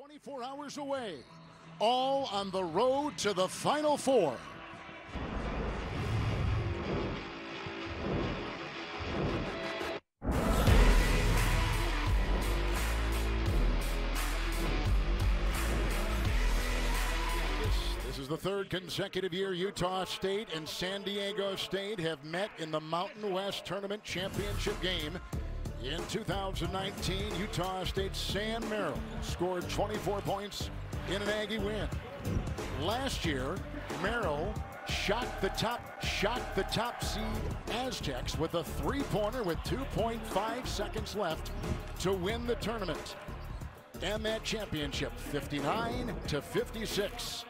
24 hours away, all on the road to the Final Four. This is the third consecutive year Utah State and San Diego State have met in the Mountain West Tournament Championship game. In 2019, Utah State's Sam Merrill scored 24 points in an Aggie win. Last year, Merrill shot the top seed AZTECS with a three-pointer with 2.5 seconds left to win the tournament and that championship, 59-56.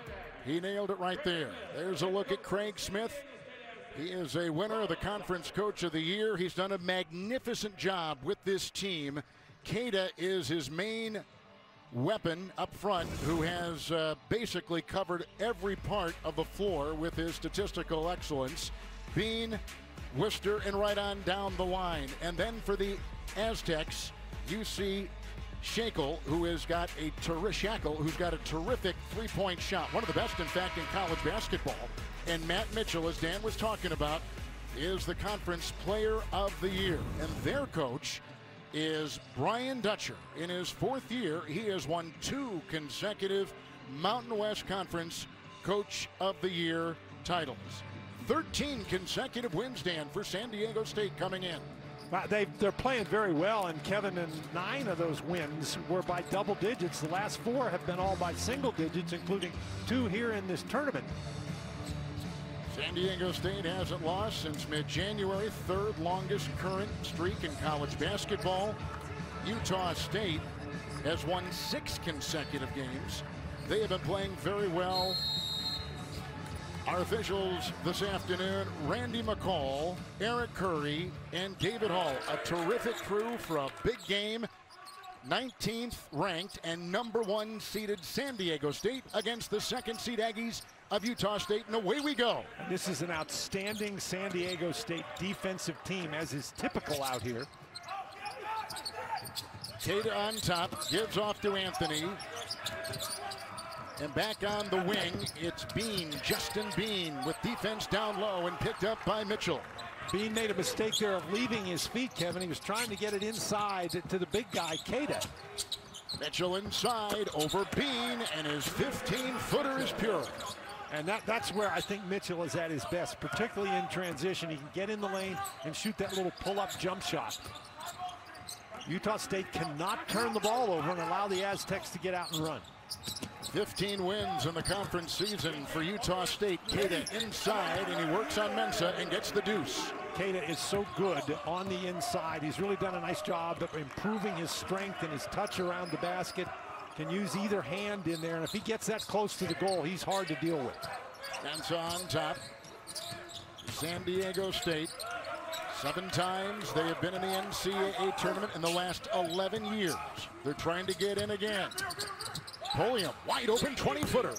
He nailed it right there. There's a look at Craig Smith. He is a winner of the Conference Coach of the Year. He's done a magnificent job with this team. Keita is his main weapon up front, who has basically covered every part of the floor with his statistical excellence. Bean, Worcester, and right on down the line. And then for the AZTECS, you see Shackle, who's got a terrific three-point shot. One of the best, in fact, in college basketball. And Matt Mitchell, as Dan was talking about, is the Conference Player of the Year. And their coach is Brian Dutcher. In his fourth year, he has won 2 consecutive Mountain West Conference Coach of the Year titles. 13 consecutive wins, Dan, for San Diego State coming in. They're playing very well, and Kevin, and 9 of those wins were by double digits. The last 4 have been all by single digits, including 2 here in this tournament. San Diego State hasn't lost since mid-January, 3rd longest current streak in college basketball. Utah State has won 6 consecutive games. They have been playing very well. Our officials this afternoon, Randy McCall, Eric Curry, and David Hall. A terrific crew for a big game. 19th ranked and #1 seeded San Diego State against the 2nd seed Aggies of Utah State, and away we go. And this is an outstanding San Diego State defensive team, as is typical out here. Keita on top, gives off to Anthony. And back on the wing, it's Bean, Justin Bean, with defense down low and picked up by Mitchell. Bean made a mistake there of leaving his feet, Kevin. He was trying to get it inside to the big guy, Keita. Mitchell inside over Bean, and his 15-footer is pure. And that's where I think Mitchell is at his best, particularly in transition. He can get in the lane and shoot that little pull-up jump shot. Utah State cannot turn the ball over and allow the AZTECS to get out and run. 15 wins in the conference season for Utah State. Keita inside, and he works on Mensah and gets the deuce. Keita is so good on the inside. He's really done a nice job of improving his strength and his touch around the basket. Can use either hand in there, and if he gets that close to the goal, he's hard to deal with. Mensah on top. San Diego State. 7 times they have been in the NCAA tournament in the last 11 years. They're trying to get in again. Pulliam, wide open 20-footer.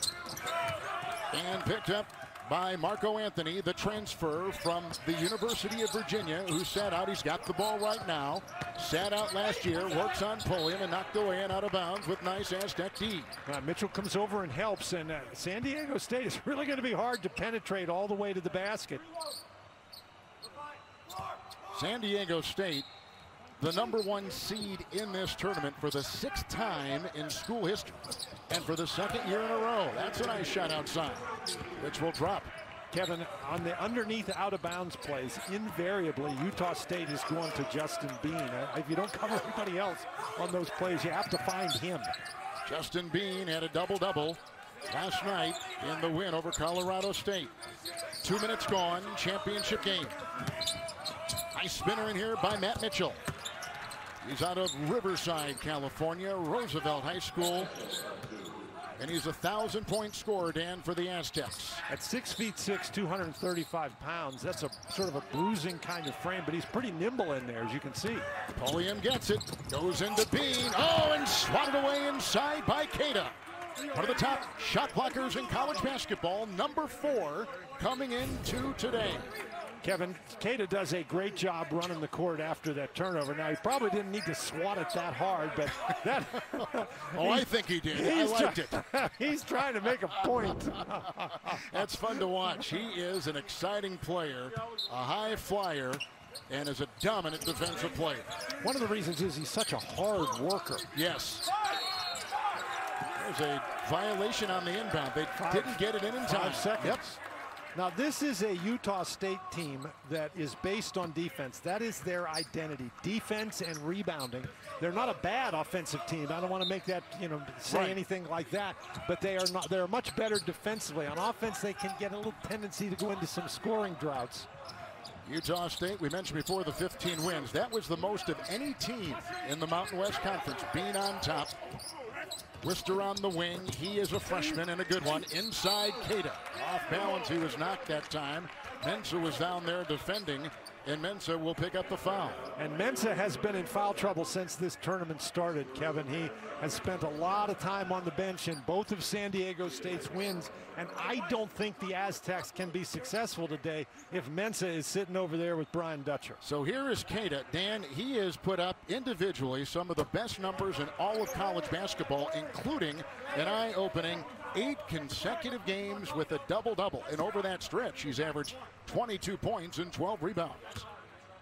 And picked up by Marco Anthony, the transfer from the University of Virginia, who sat out. He's got the ball right now. Sat out last year, works on Pulliam, and knocked away and out of bounds with nice Aztec D. Mitchell comes over and helps, and San Diego State is really going to be hard to penetrate all the way to the basket. San Diego State, the #1 seed in this tournament for the 6th time in school history, and for the 2nd year in a row. That's a nice shot outside, which will drop. Kevin, on the underneath out-of-bounds plays, invariably Utah State is going to Justin Bean. If you don't cover everybody else on those plays, you have to find him. Justin Bean had a double-double last night in the win over Colorado State. 2 minutes gone, championship game. Nice spinner in here by Matt Mitchell. He's out of Riverside, California, Roosevelt High School. And he's a 1,000-point scorer, Dan, for the AZTECS. At 6'6", 235 pounds, that's a sort of a bruising kind of frame, but he's pretty nimble in there, as you can see. Pulliam gets it, goes into Bean. Oh, and swatted away inside by Keita. One of the top shot blockers in college basketball, #4, coming into today. Kevin, Keita does a great job running the court after that turnover. Now, he probably didn't need to swat it that hard, but that... Oh, I think he did. I liked it. He's trying to make a point. That's fun to watch. He is an exciting player, a high flyer, and is a dominant defensive player. One of the reasons is he's such a hard worker. Yes. There's a violation on the inbound. They didn't get it in time. 5 seconds. Yep. Now, this is a Utah State team that is based on defense. That is their identity, defense and rebounding. They're not a bad offensive team. I don't want to make that, say anything like that, but they are not. They're much better defensively. On offense, they can get a little tendency to go into some scoring droughts. Utah State, we mentioned before the 15 wins. That was the most of any team in the Mountain West Conference being on top. Worcester on the wing. He is a freshman and a good one. Inside Keita. Off balance, he was knocked that time. Mensah was down there defending, and Mensah will pick up the foul. And Mensah has been in foul trouble since this tournament started, Kevin. He has spent a lot of time on the bench in both of San Diego State's wins, and I don't think the Aztecs can be successful today if Mensah is sitting over there with Brian Dutcher. So here is Keita. Dan, he has put up individually some of the best numbers in all of college basketball, including an eye-opening 8 consecutive games with a double-double. And over that stretch, he's averaged 22 points and 12 rebounds.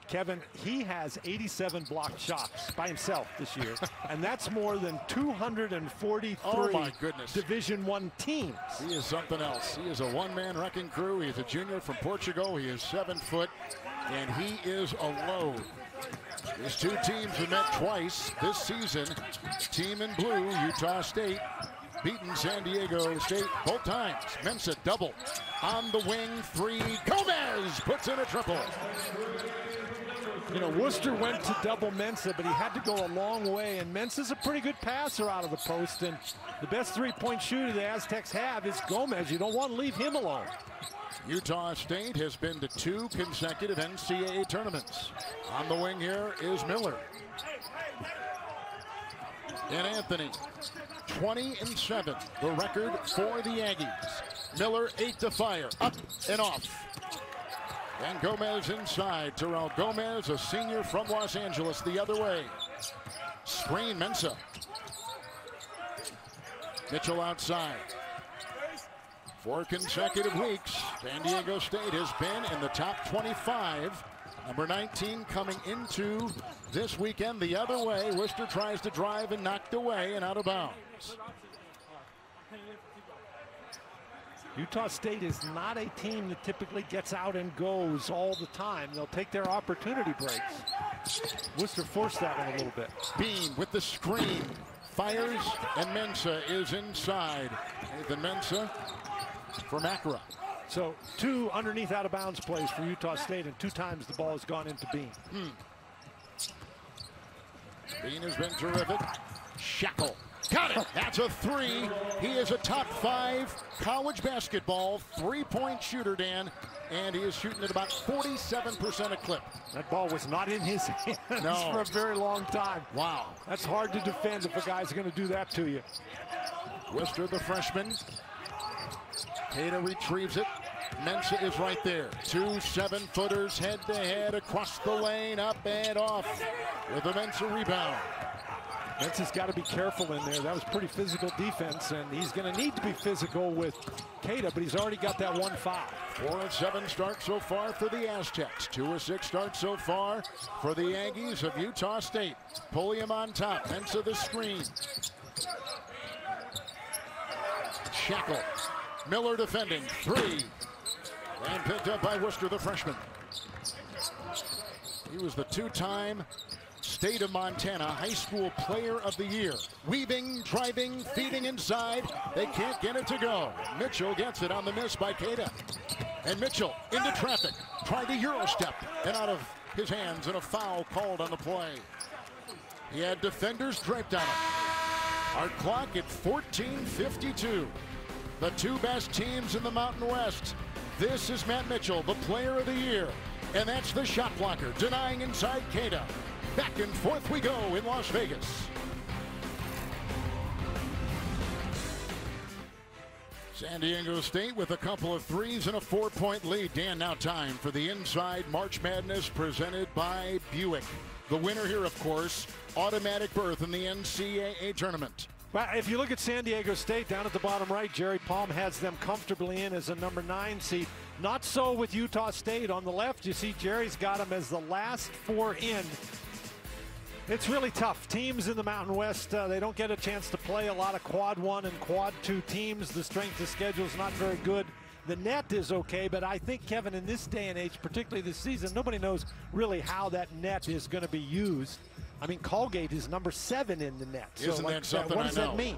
Kevin, he has 87 blocked shots by himself this year, and that's more than 243 Division I teams. He is something else. He is a one-man wrecking crew. He is a junior from Portugal. He is 7 foot, and he is a load. These two teams have met twice this season. Team in blue, Utah State, beaten San Diego State both times. Mensah double on the wing, 3. Gomez puts in a triple. Worcester went to double Mensah, but he had to go a long way, and Mensah's a pretty good passer out of the post, and the best three-point shooter the Aztecs have is Gomez. You don't want to leave him alone. Utah State has been to 2 consecutive NCAA tournaments. On the wing here is Miller. And Anthony, 20-7, the record for the Aggies. Miller 8 to fire, up and off. And Gomez inside. Terrell Gomez, a senior from Los Angeles, the other way. Screen, Mensah. Mitchell outside. 4 consecutive weeks, San Diego State has been in the top 25. Number 19 coming into this weekend the other way. Worcester tries to drive and knocked away and out of bounds. Utah State is not a team that typically gets out and goes all the time. They'll take their opportunity breaks. Worcester forced that one a little bit. Bean with the screen, fires, and Mensah is inside. Nathan Mensah for Macra. So 2 underneath out of bounds plays for Utah State, and 2 times the ball has gone into Bean. Bean has been terrific. Shackle. Got it. That's a 3. He is a top 5 college basketball 3-point shooter, Dan, and he is shooting at about 47% a clip. That ball was not in his hands for a very long time. Wow. That's hard to defend if a guy's going to do that to you. Worcester, the freshman. Keita retrieves it. Mensah is right there. 2 7-footers head-to-head across the lane, up and off with a Mensah rebound. Mensah's got to be careful in there. That was pretty physical defense, and he's going to need to be physical with Keita, but he's already got that 1 foul. 4 of 7 starts so far for the Aztecs. 2 of 6 starts so far for the Aggies of Utah State. Pulliam on top. Mensah the screen. Shackle. Miller defending. 3. And picked up by Worcester, the freshman. He was the 2-time State of Montana High School Player of the Year. Weaving, driving, feeding inside. They can't get it to go. Mitchell gets it on the miss by Keita. And Mitchell into traffic. Tried the Euro step and out of his hands, and a foul called on the play. He had defenders draped on him. Our clock at 14:52. The 2 best teams in the Mountain West. This is Matt Mitchell, the Player of the Year. And that's the shot blocker, denying inside Keita. Back and forth we go in Las Vegas. San Diego State with a couple of threes and a 4-point lead. Dan, now time for the Inside March Madness presented by Buick. The winner here, of course, automatic berth in the NCAA tournament. Well, if you look at San Diego State down at the bottom right, Jerry Palm has them comfortably in as a number 9 seed. Not so with Utah State. On the left, you see Jerry's got them as the last 4 in. It's really tough. Teams in the Mountain West, they don't get a chance to play a lot of quad 1 and quad 2 teams. The strength of schedule is not very good. The net is okay, but I think, Kevin, in this day and age, particularly this season, nobody knows really how that net is going to be used. I mean, Colgate is number 7 in the net. Isn't so that something? what does that mean?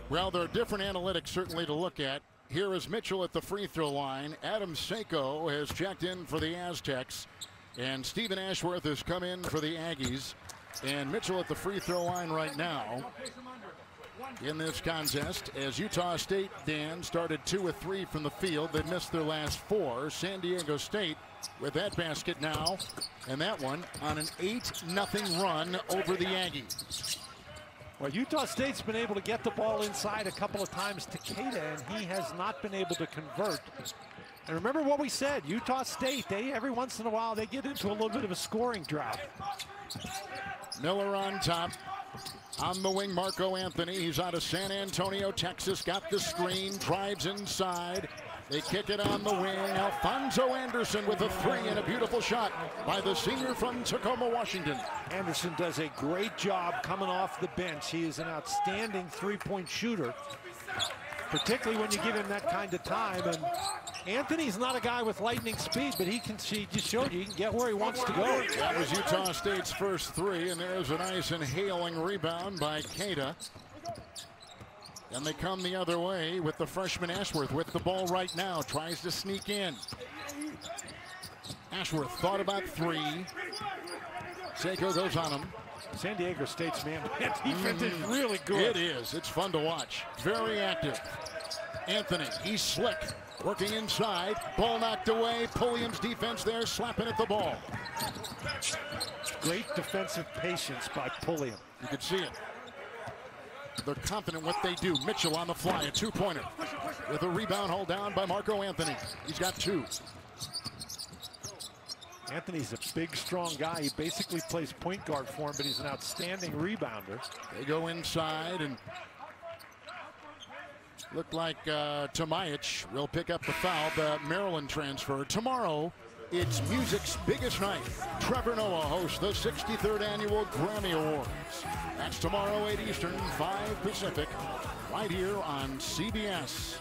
Well, there are different analytics certainly to look at. Here is Mitchell at the free throw line. Adam Seiko has checked in for the Aztecs. And Stephen Ashworth has come in for the Aggies. And Mitchell at the free throw line right now in this contest, as Utah State, Dan, started 2 of 3 from the field. They missed their last 4. San Diego State with that basket now, and that one on an 8-0 run over the Aggies. Well, Utah State's been able to get the ball inside a couple of times to Keita, and he has not been able to convert. And remember what we said, Utah State, every once in a while they get into a little bit of a scoring drought. Miller on top. On the wing, Marco Anthony. He's out of San Antonio, Texas. Got the screen, drives inside. They kick it on the wing. Alfonso Anderson with a 3 and a beautiful shot by the senior from Tacoma, Washington. Anderson does a great job coming off the bench. He is an outstanding three-point shooter, particularly when you give him that kind of time. And Anthony's not a guy with lightning speed, but he just showed you he can get where he wants to go. That was Utah State's first 3, and there's a nice inhaling rebound by Keita. And they come the other way with the freshman Ashworth with the ball right now. Tries to sneak in. Ashworth thought about 3. Seiko goes on him. San Diego State's man defense is really good. It is. It's fun to watch. Very active. Anthony, he's slick. Working inside. Ball knocked away. Pulliam's defense there, slapping at the ball. Great defensive patience by Pulliam. You can see it. They're confident what they do. Mitchell on the fly, a 2-pointer. With a rebound hold down by Marco Anthony. He's got 2. Anthony's a big, strong guy. He basically plays point guard for him, but he's an outstanding rebounder. They go inside, and looked like Tomajic will pick up the foul, the Maryland transfer. Tomorrow, it's music's biggest night. Trevor Noah hosts the 63rd Annual Grammy Awards. That's tomorrow, 8 Eastern, 5 Pacific, right here on CBS.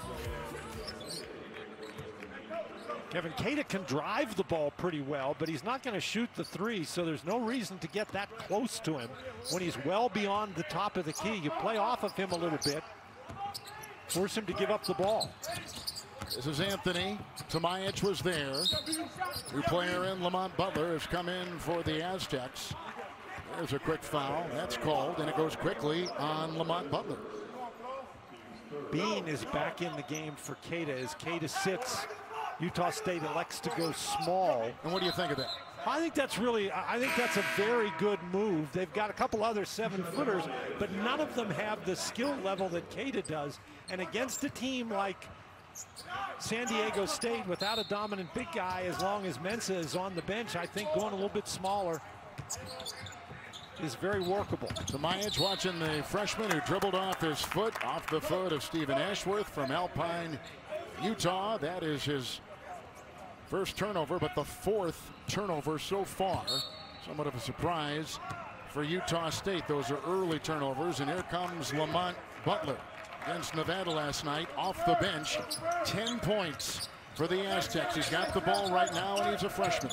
Kevin, Keita can drive the ball pretty well, but he's not going to shoot the 3, so there's no reason to get that close to him when he's well beyond the top of the key. You play off of him a little bit, force him to give up the ball. This is Anthony. Tomajic was there. New player in, Lamont Butler, has come in for the Aztecs. There's a quick foul. That's called, and it goes quickly on Lamont Butler. Bean is back in the game for Keita as Keita sits. Utah State elects to go small. And what do you think of that? I think that's a very good move. They've got a couple other 7-footers, but none of them have the skill level that Keita does. And against a team like San Diego State, without a dominant big guy, as long as Mensah is on the bench, I think going a little bit smaller is very workable. Tomajic watching the freshman who dribbled off the foot of Stephen Ashworth from Alpine, Utah. That is his first turnover, but the 4th turnover so far. Somewhat of a surprise for Utah State. Those are early turnovers, and here comes Lamont Butler against Nevada last night off the bench. 10 points for the Aztecs. He's got the ball right now, and he's a freshman.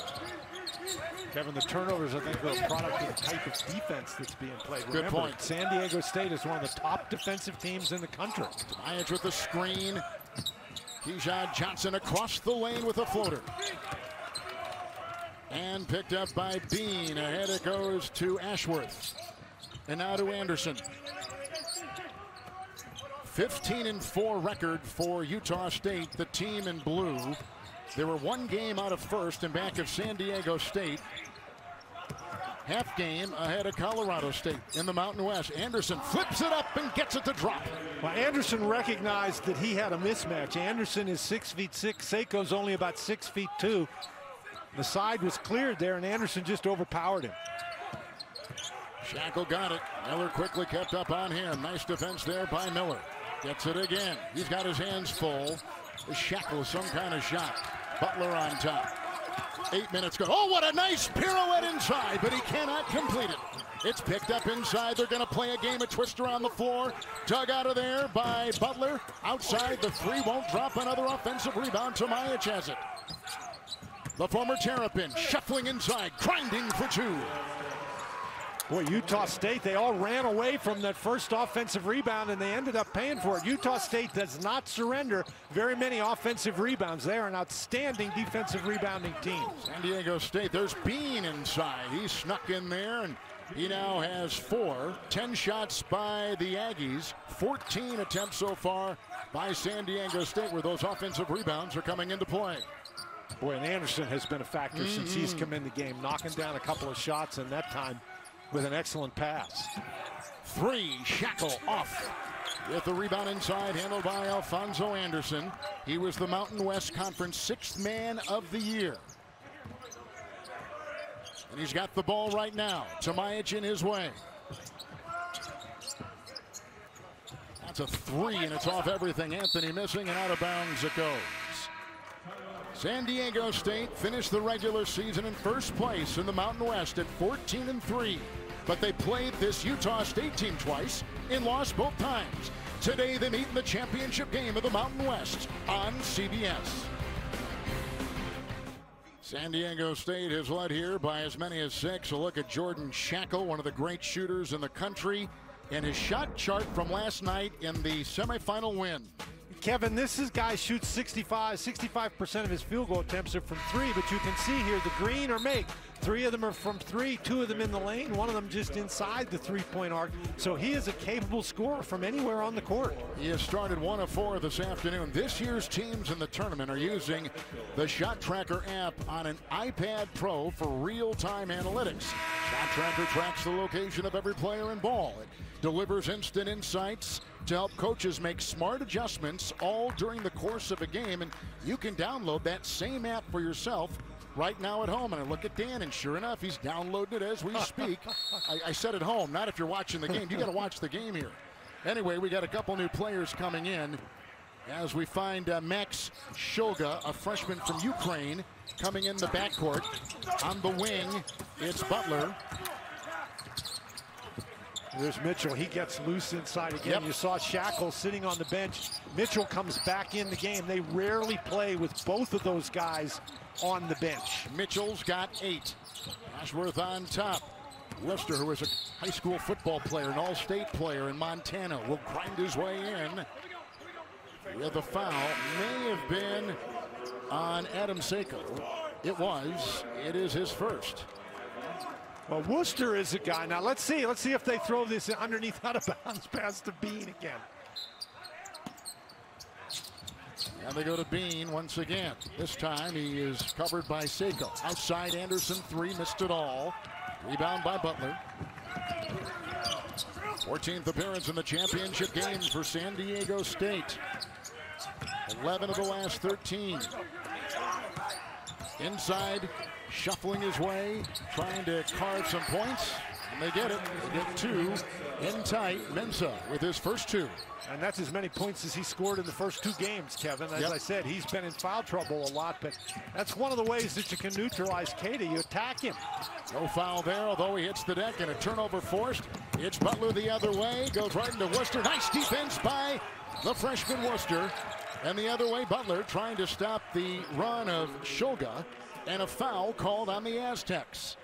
Kevin, the turnovers, I think, are a product of the type of defense that's being played. Good point. San Diego State is one of the top defensive teams in the country. Tomajic with the screen. Keyshawn Johnson across the lane with a floater. And picked up by Bean. Ahead it goes to Ashworth. And now to Anderson. 15-4 record for Utah State, the team in blue. They were 1 game out of first and back of San Diego State. half game ahead of Colorado State in the Mountain West. Anderson flips it up and gets it to drop. Well, Anderson recognized that he had a mismatch. Anderson is 6'6". Seiko's only about 6'2". The side was cleared there, and Anderson just overpowered him. Shackle got it. Miller quickly kept up on him. Nice defense there by Miller. Gets it again. He's got his hands full. Shackle some kind of shot. Butler on top. 8 minutes go. Oh, what a nice pirouette inside, but he cannot complete it. It's picked up inside. They're going to play a game of Twister on the floor. Dug out of there by Butler. Outside, the three won't drop. Another offensive rebound. Tomajic has it. The former Terrapin shuffling inside, grinding for two. Boy, Utah State, they all ran away from that first offensive rebound, and they ended up paying for it. Utah State does not surrender very many offensive rebounds. They are an outstanding defensive rebounding team. San Diego State, there's Bean inside. He snuck in there, and he now has 4. 10 shots by the Aggies, 14 attempts so far by San Diego State, where those offensive rebounds are coming into play. Boy, and Anderson has been a factor since he's come in the game, knocking down a couple of shots, and that time with an excellent pass. 3, Shackle off. With the rebound inside, handled by Alfonso Anderson. He was the Mountain West Conference 6th man of the year. And he's got the ball right now. Tomajic in his way. That's a 3, and it's off everything. Anthony missing, and out of bounds it goes. San Diego State finished the regular season in first place in the Mountain West at 14-3. But they played this Utah State team twice and lost both times. Today they meet in the championship game of the Mountain West on CBS. San Diego State has led here by as many as 6. A look at Jordan Shackle, one of the great shooters in the country, and his shot chart from last night in the semifinal win. Kevin, this guy shoots 65% of his field goal attempts are from 3, but you can see here the green or make. 3 of them are from 3, 2 of them in the lane, 1 of them just inside the 3-point arc. So he is a capable scorer from anywhere on the court. He has started 1 of 4 this afternoon. This year's teams in the tournament are using the Shot Tracker app on an iPad Pro for real-time analytics. Shot Tracker tracks the location of every player and ball. It delivers instant insights to help coaches make smart adjustments all during the course of a game, and you can download that same app for yourself right now at home. And I look at Dan, and sure enough, he's downloading it as we speak. I said at home, not if you're watching the game. You got to watch the game here. Anyway, we got a couple new players coming in as we find Max Shulga, a freshman from Ukraine, coming in the backcourt. On the wing, it's Butler. There's Mitchell. He gets loose inside again. Yep. You saw Shackle sitting on the bench. Mitchell comes back in the game. They rarely play with both of those guys on the bench. Mitchell's got 8. Ashworth on top. Lister, who is a high school football player, an all-state player in Montana, will grind his way in. With a foul, may have been on Adam Seiko. It was. It is his first. Well, Worcester is a guy. Now let's see if they throw this underneath out of bounds pass to Bean again. And they go to Bean once again. This time he is covered by Seiko. Outside Anderson, 3, missed it all. Rebound by Butler. 14th appearance in the championship game for San Diego State. 11 of the last 13. Inside, shuffling his way, trying to carve some points, and they get it. They get 2 in tight. Mensah with his first 2. And that's as many points as he scored in the first 2 games, Kevin. As I said, he's been in foul trouble a lot, but that's one of the ways that you can neutralize Keita. You attack him. No foul there, although he hits the deck and a turnover forced. It's Butler the other way, goes right into Worcester. Nice defense by the freshman Worcester. And the other way, Butler trying to stop the run of Shulga, and a foul called on the AZTECS.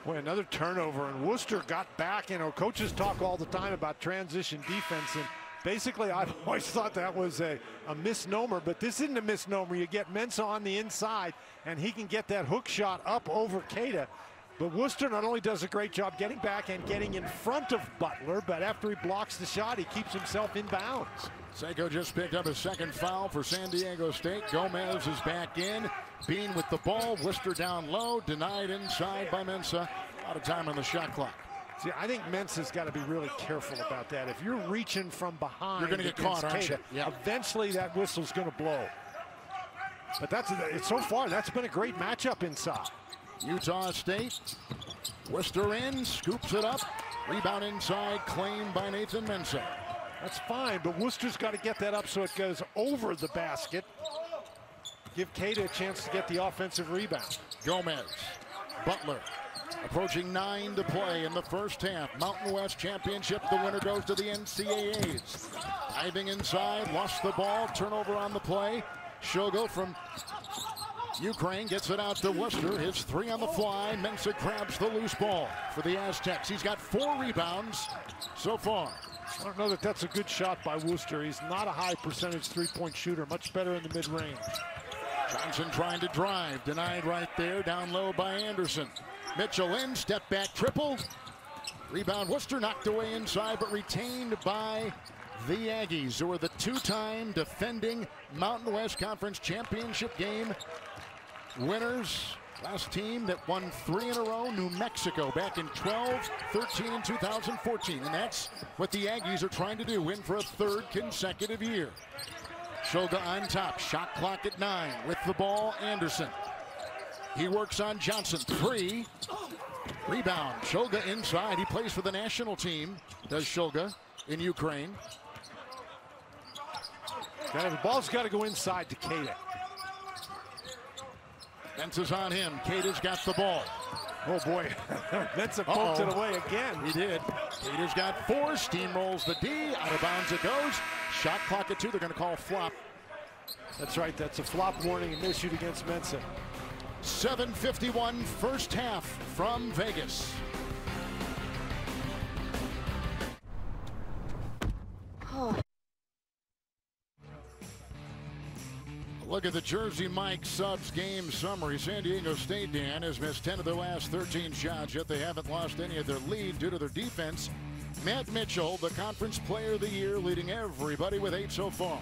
Boy, another turnover, and Worcester got back. You know, coaches talk all the time about transition defense, and basically I've always thought that was a misnomer, but this isn't a misnomer. You get Mensah on the inside, and he can get that hook shot up over Keita. But Worcester not only does a great job getting back and getting in front of Butler, but after he blocks the shot, he keeps himself in bounds. Seiko just picked up his second foul for San Diego State. Gomez is back in. Bean with the ball. Worcester down low. Denied inside by Mensah. Out of time on the shot clock. See, I think Mensa's got to be really careful about that. If you're reaching from behind, you're going to get caught, aren't you? Yeah. Eventually that whistle's going to blow. But so far, that's been a great matchup inside. Utah State, Worcester in, scoops it up. Rebound inside, claimed by Nathan Mensah. That's fine, but Worcester's got to get that up so it goes over the basket. Give Keita a chance to get the offensive rebound. Gomez, Butler, approaching 9 to play in the first half. Mountain West Championship, the winner goes to the NCAAs. Diving inside, lost the ball, turnover on the play. Shogo from Ukraine gets it out to Worcester. His 3 on the fly. Mensah grabs the loose ball for the Aztecs. He's got 4 rebounds so far. I don't know that that's a good shot by Worcester. He's not a high percentage three-point shooter, much better in the mid-range. Johnson trying to drive, denied right there, down low by Anderson. Mitchell in, step back triple. Rebound, Worcester knocked away inside, but retained by the Aggies, who are the 2-time defending Mountain West Conference Championship game winners. Last team that won 3 in a row, New Mexico, back in 12, 13, and 2014. And that's what the Aggies are trying to do, win for a 3rd consecutive year. Shoga on top, shot clock at 9. With the ball, Anderson. He works on Johnson, 3. Rebound, Shoga inside. He plays for the national team, does Shoga, in Ukraine. The ball's got to go inside to Keita. Mensah's on him. Keita's got the ball. Oh boy, Mensah poked it away again. He did. Keita's got 4, steamrolls the D, out of bounds it goes. Shot clock at 2, they're going to call flop. That's right, that's a flop warning and issued against Mensah. 7:51 first half from Vegas. Look at the Jersey Mike Subs game summary. San Diego State, Dan, has missed 10 of their last 13 shots, yet they haven't lost any of their lead due to their defense. Matt Mitchell, the Conference Player of the Year, leading everybody with 8 so far.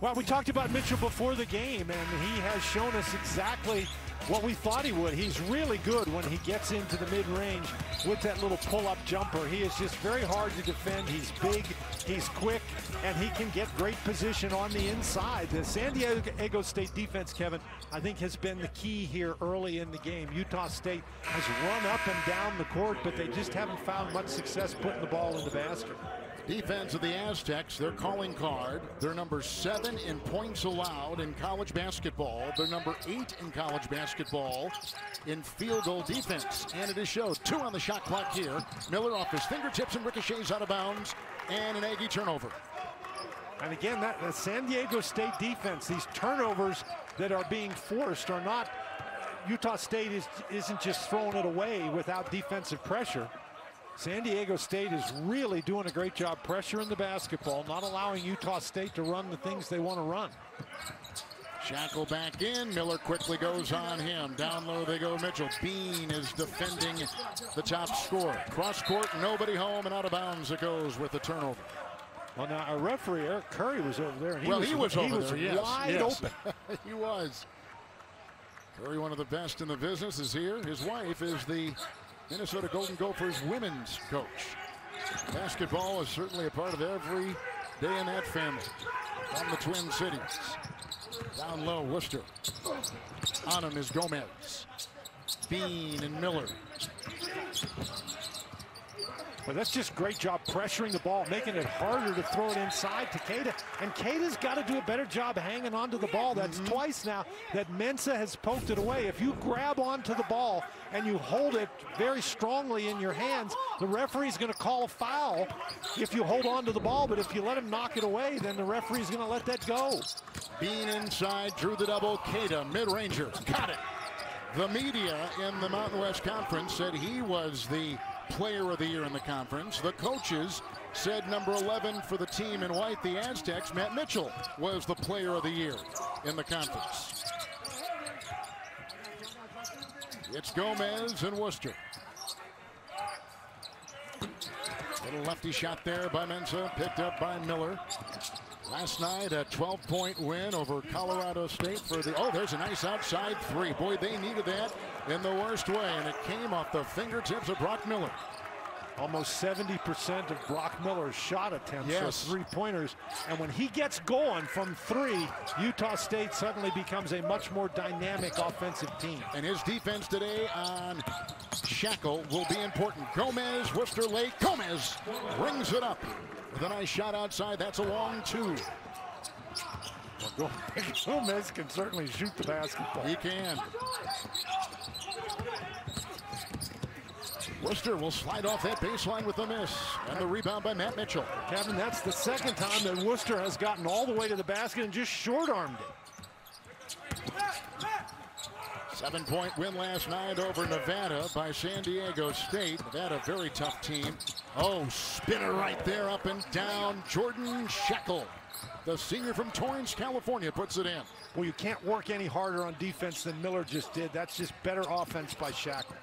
Well, we talked about Mitchell before the game, and he has shown us exactly what we thought he would. He's really good when he gets into the mid-range with that little pull-up jumper. He is just very hard to defend. He's big, he's quick, and he can get great position on the inside. The San Diego State defense, Kevin, I think has been the key here early in the game. Utah State has run up and down the court, but they just haven't found much success putting the ball in the basket. Defense of the Aztecs, their calling card. They're number 7 in points allowed in college basketball. They're number 8 in college basketball in field goal defense. And it is showed. 2 on the shot clock here. Miller off his fingertips and ricochets out of bounds. And an Aggie turnover. And again, that San Diego State defense, these turnovers that are being forced are not, Utah State isn't just throwing it away without defensive pressure. San Diego State is really doing a great job pressuring the basketball, not allowing Utah State to run the things they want to run. Shackle back in. Miller quickly goes on him. Down low they go Mitchell. Bean is defending the top scorer. Cross court, nobody home, and out of bounds it goes with the turnover. Well, now our referee, Eric Curry, was over there. And he was yes, wide open. He was. Curry, one of the best in the business, is here. His wife is the Minnesota Golden Gophers women's coach. Basketball is certainly a part of every day in that family. From the Twin Cities. Down low, Worcester. On him is Gomez. Bean and Miller. Well, that's just great job pressuring the ball, making it harder to throw it inside to Keita. And Keita's got to do a better job hanging onto the ball. That's twice now that Mensah has poked it away. If you grab onto the ball and you hold it very strongly in your hands, the referee's going to call a foul if you hold on to the ball. But if you let him knock it away, then the referee's going to let that go. Bean inside, drew the double. Keita, mid-ranger, got it. The media in the Mountain West Conference said he was the Player of the Year in the conference. The coaches said number 11 for the team in white, the Aztecs, Matt Mitchell, was the Player of the Year in the conference. It's Gomez and Worcester. Little lefty shot there by Mensah, picked up by Miller. Last night, a 12-point win over Colorado State for the, oh, there's a nice outside 3. Boy, they needed that in the worst way, and it came off the fingertips of Brock Miller. Almost 70% of Brock Miller's shot attempts are three-pointers. And when he gets going from three, Utah State suddenly becomes a much more dynamic offensive team. And his defense today on Shackle will be important. Gomez, Worcester late. Gomez rings it up with a nice shot outside. That's a long two. Well, Gomez can certainly shoot the basketball. He can. Worcester will slide off that baseline with a miss. And the rebound by Matt Mitchell. Kevin, that's the second time that Worcester has gotten all the way to the basket and just short-armed it. 7-point win last night over Nevada by San Diego State. Nevada, very tough team. Oh, spinner right there, up and down. Jordan Shackle, the senior from Torrance, California, puts it in. Well, you can't work any harder on defense than Miller just did. That's just better offense by Shackle.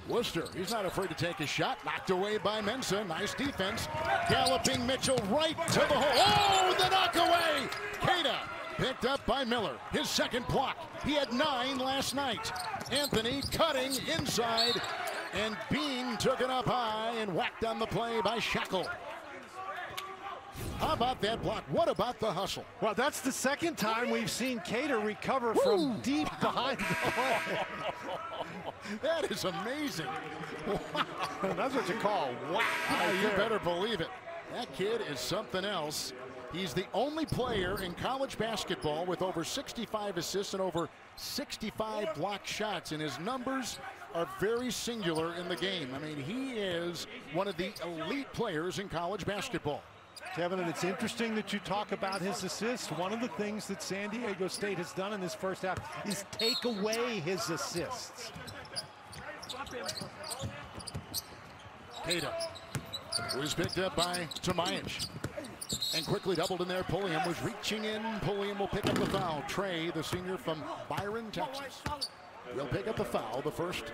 Worcester, he's not afraid to take a shot. Knocked away by Mensah. Nice defense. Galloping Mitchell right to the hole. Oh, the knock away. Queta picked up by Miller. His second block. He had 9 last night. Anthony cutting inside. And Bean took it up high and whacked on the play by Shackle. How about that block? What about the hustle? Well, that's the second time we've seen Queta recover from deep behind the hole. That is amazing. That's what you call wow. You better believe it. That kid is something else. He's the only player in college basketball with over 65 assists and over 65 block shots, and his numbers are very singular in the game. I mean, he is one of the elite players in college basketball. Kevin, and it's interesting that you talk about his assists. One of the things that San Diego State has done in this first half is take away his assists. Queta was picked up by Tomajic and quickly doubled in there. Pulliam was reaching in. Pulliam will pick up the foul. Trey, the senior from Byron, Texas, will pick up the foul. The first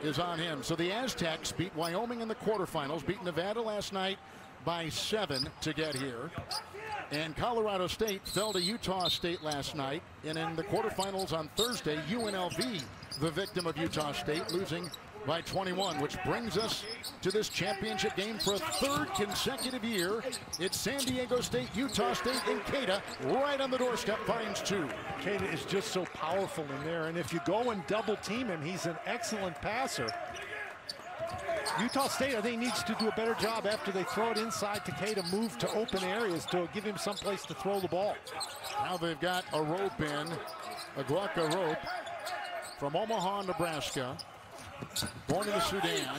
is on him. So the Aztecs beat Wyoming in the quarterfinals, beat Nevada last night by 7 to get here. And Colorado State fell to Utah State last night. And in the quarterfinals on Thursday, UNLV, the victim of Utah State, losing by 21, which brings us to this championship game for a third consecutive year. It's San Diego State, Utah State, and Queta right on the doorstep, finds 2. Queta is just so powerful in there, and if you go and double team him, he's an excellent passer. Utah State, I think, needs to do a better job after they throw it inside to Queta, move to open areas to give him some place to throw the ball. Now they've got a rope in, a Glauca rope from Omaha, Nebraska, born in the Sudan.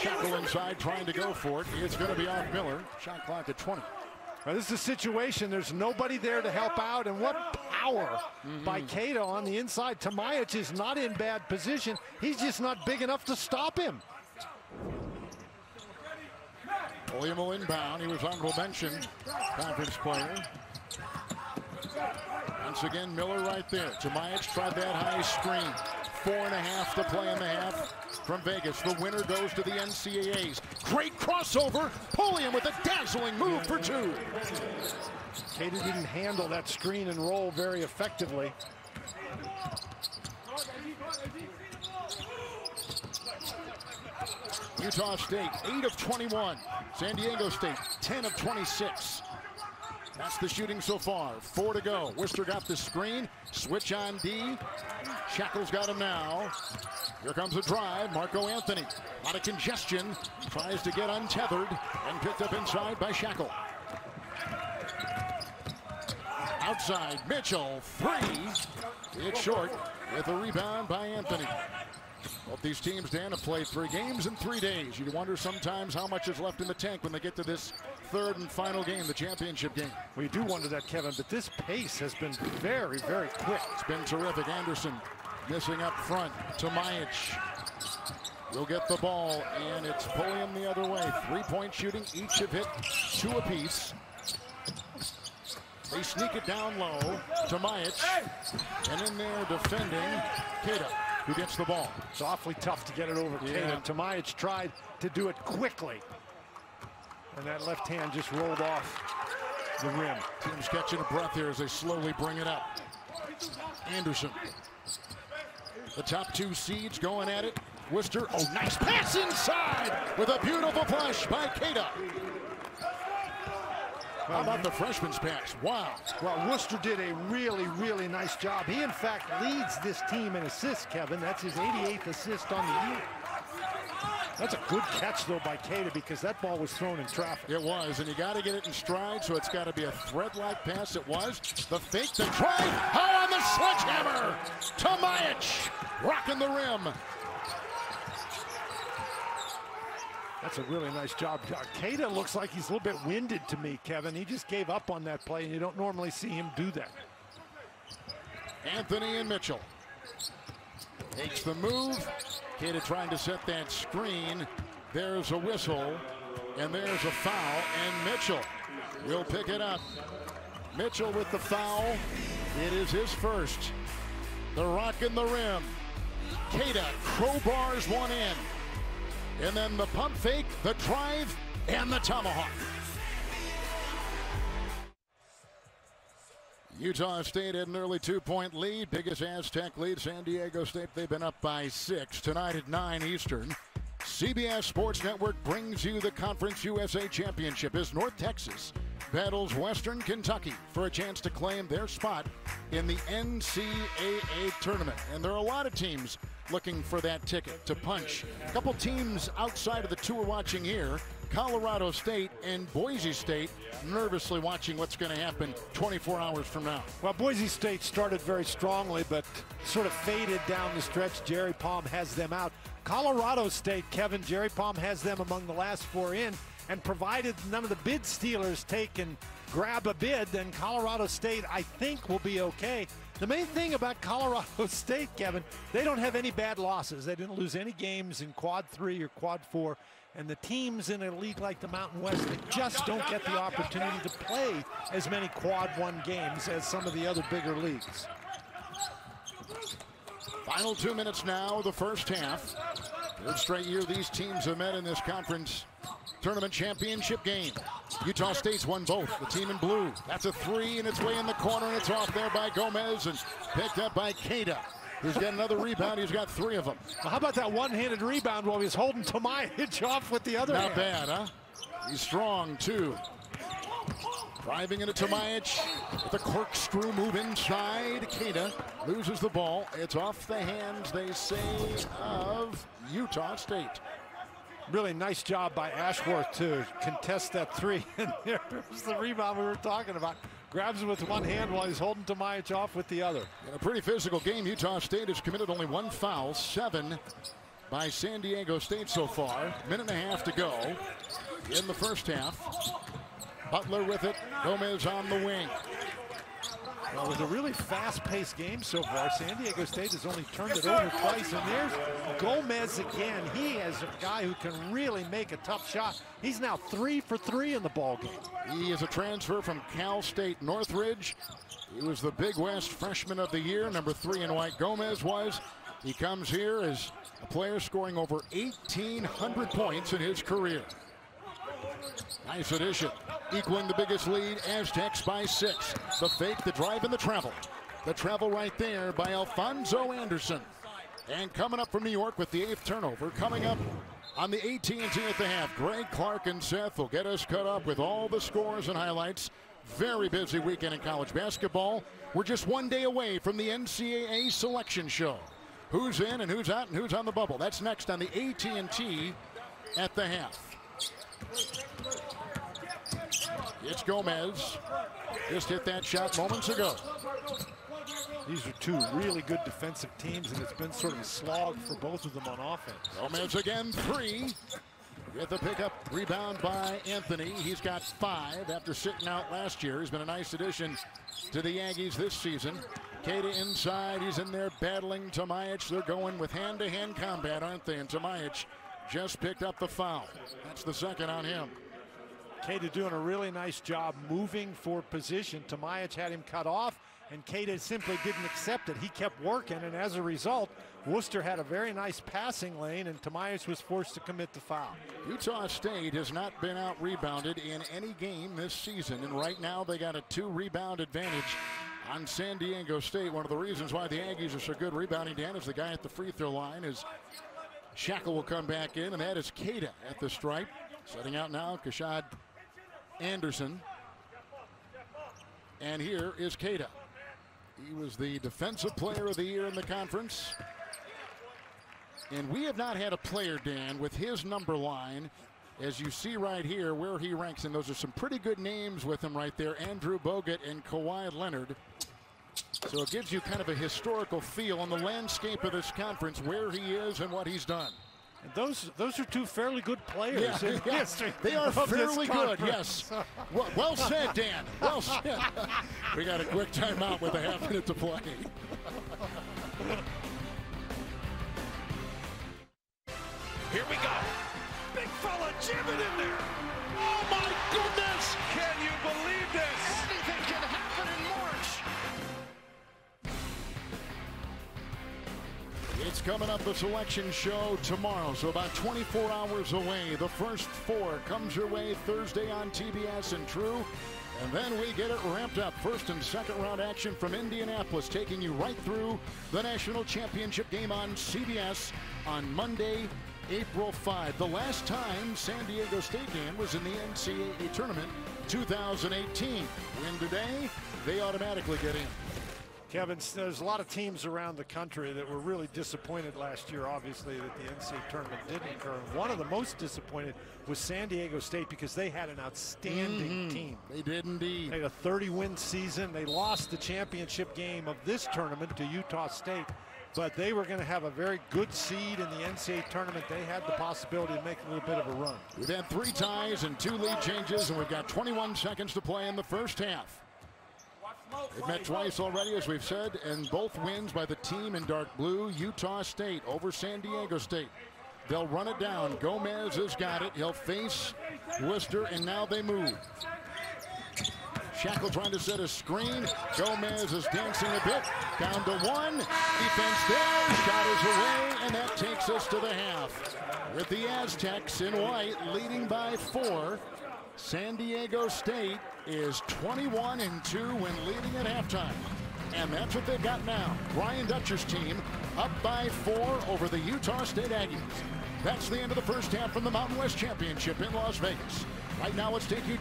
Shackle inside, trying to go for it. It's going to be off Miller. Shot clock at 20. Now, this is a situation, there's nobody there to help out, and what power by Queta on the inside. Tomajic is not in bad position. He's just not big enough to stop him. William will inbound. He was honorable mention conference player. Once again, Miller right there. Tomajic tried that high screen. 4.5 to play in the half from Vegas. The winner goes to the NCAAs. Great crossover. Pulliam with a dazzling move for 2. Queta didn't handle that screen and roll very effectively. Utah State, 8 of 21. San Diego State, 10 of 26. That's the shooting so far. 4 to go. Worcester got the screen. Switch on D. Shackle's got him now. Here comes a drive. Marco Anthony. A lot of congestion. Tries to get untethered and picked up inside by Shackle. Outside, Mitchell, 3. It's short with a rebound by Anthony. Both these teams, Dan, have played 3 games in 3 days. You wonder sometimes how much is left in the tank when they get to this third and final game, the championship game. We do wonder that, Kevin, but this pace has been very, very quick. It's been terrific. Anderson missing up front. Tomajic will get the ball, and it's Pulliam the other way. 3-point shooting. Each have hit 2 apiece. They sneak it down low. Tomajic, and in there defending, Queta, who gets the ball. It's awfully tough to get it over Queta. Tomajic tried to do it quickly, and that left hand just rolled off the rim. Team's catching a breath here as they slowly bring it up. Anderson The top two seeds going at it. Worcester, oh, nice pass inside with a beautiful flush by Keita. How about the freshman's pass? Wow. Well, Worcester did a really, really nice job. He, in fact, leads this team in assists, Kevin. That's his 88th assist on the year. That's a good catch, though, by Keita, because that ball was thrown in traffic. It was, and you got to get it in stride, so it's got to be a thread-like pass. It was. The fake, the try, high on the sledgehammer. Tomajic rocking the rim. That's a really nice job. Keita looks like he's a little bit winded to me, Kevin. He just gave up on that play, and you don't normally see him do that. Anthony and Mitchell. Takes the move. Keita trying to set that screen. There's a whistle, and there's a foul, and Mitchell will pick it up. Mitchell with the foul. It is his first. The rock in the rim. Keita crowbars one in. And then the pump fake, the drive, and the tomahawk. Utah State had an early 2-point lead. Biggest Aztec lead. San Diego State, they've been up by 6. Tonight at 9 Eastern. CBS Sports Network brings you the Conference USA Championship as North Texas battles Western Kentucky for a chance to claim their spot in the NCAA tournament. And there are a lot of teams looking for that ticket to punch. A couple teams outside of the two we're watching here, Colorado State and Boise State, nervously watching what's going to happen 24 hours from now. Well, Boise State started very strongly, but sort of faded down the stretch. Jerry Palm has them out. Colorado State, Kevin, Jerry Palm has them among the last 4 in, and provided none of the bid stealers take and grab a bid, then Colorado State, I think, will be okay. The main thing about Colorado State, Kevin, they don't have any bad losses. They didn't lose any games in Quad 3 or Quad 4. And the teams in a league like the Mountain West that just don't get the opportunity to play as many Quad 1 games as some of the other bigger leagues. Final 2 minutes now, the first half. Third straight year these teams have met in this conference tournament championship game. Utah State's won both. The team in blue. That's a 3, and it's way in the corner, and it's off there by Gomez and picked up by Keita, who's got another rebound. He's got 3 of them. Well, how about that one-handed rebound while he's holding Tomajic off with the other hand? Not bad, huh? He's strong, too. Driving into Tomajic with a corkscrew move inside. Keita loses the ball. It's off the hands, they say, of Utah State. Really nice job by Ashworth to contest that 3. And there's the rebound we were talking about. Grabs it with one hand while he's holding Tomajic off with the other. In a pretty physical game, Utah State has committed only 1 foul, 7 by San Diego State so far. Minute and a half to go in the first half. Butler with it, Gomez on the wing. Well, it was a really fast-paced game so far. San Diego State has only turned it over twice, and there's Gomez again. He is a guy who can really make a tough shot. He's now 3 for 3 in the ball game. He is a transfer from Cal State Northridge. He was the Big West Freshman of the Year, number 3 in white. Gomez was. He comes here as a player scoring over 1,800 points in his career. Nice addition. Equaling the biggest lead, Aztecs by 6. The fake, the drive, and the travel. The travel right there by Alfonso Anderson. And coming up from New York with the 8th turnover, coming up on the AT&T at the half. Greg, Clark, and Seth will get us caught up with all the scores and highlights. Very busy weekend in college basketball. We're just 1 day away from the NCAA selection show. Who's in and who's out and who's on the bubble? That's next on the AT&T at the half. It's Gomez. Just hit that shot moments ago. These are 2 really good defensive teams, and it's been sort of a slog for both of them on offense. Gomez again, 3. With the pickup, rebound by Anthony. He's got 5 after sitting out last year. He's been a nice addition to the Aggies this season. Keita inside. He's in there battling Tomajic. They're going with hand-to-hand combat, aren't they? And Tomajic just picked up the foul. That's the second on him. Keita doing a really nice job moving for position. Tomajic had him cut off, and Keita simply didn't accept it. He kept working, and as a result, Worcester had a very nice passing lane, and Tomajic was forced to commit the foul. Utah State has not been out-rebounded in any game this season, and right now they got a 2-rebound advantage on San Diego State. One of the reasons why the Aggies are so good rebounding, Dan, is the guy at the free throw line. Is Shackle will come back in, and that is Keita at the stripe. Setting out now, Kashad Anderson. And here is Keita. He was the Defensive Player of the Year in the conference. And we have not had a player, Dan, with his number line, as you see right here, where he ranks. And those are some pretty good names with him right there, Andrew Bogut and Kawhi Leonard. So it gives you kind of a historical feel on the landscape of this conference, where he is and what he's done. And those are two fairly good players. Yeah, they are fairly good, yes. Well said, Dan. Well said. We got a quick timeout with a half-minute to play. Here we go. Big fella jamming in there. Oh, my goodness. Can you believe this? Anything can happen in March. It's coming up, the selection show tomorrow, so about 24 hours away. The first four comes your way Thursday on TBS and True. And then we get it ramped up. First and second round action from Indianapolis, taking you right through the national championship game on CBS on Monday, April 5. The last time San Diego State game was in the NCAA tournament, 2018. Win today, they automatically get in. Kevin, there's a lot of teams around the country that were really disappointed last year, obviously, that the NCAA tournament didn't occur. And one of the most disappointed was San Diego State, because they had an outstanding team. They did indeed. They had a 30-win season. They lost the championship game of this tournament to Utah State, but they were going to have a very good seed in the NCAA tournament. They had the possibility to make a little bit of a run. We've had 3 ties and 2 lead changes, and we've got 21 seconds to play in the first half. They've met twice already, as we've said, and both wins by the team in dark blue, Utah State over San Diego State. They'll run it down. Gomez has got it. He'll face Worcester, and now they move. Shackle trying to set a screen. Gomez is dancing a bit. Down to 1. Defense there. Shot is away, and that takes us to the half. With the Aztecs in white leading by 4. San Diego State is 21-2 when leading at halftime. And that's what they've got now. Brian Dutcher's team up by 4 over the Utah State Aggies. That's the end of the first half from the Mountain West Championship in Las Vegas. Right now, let's take you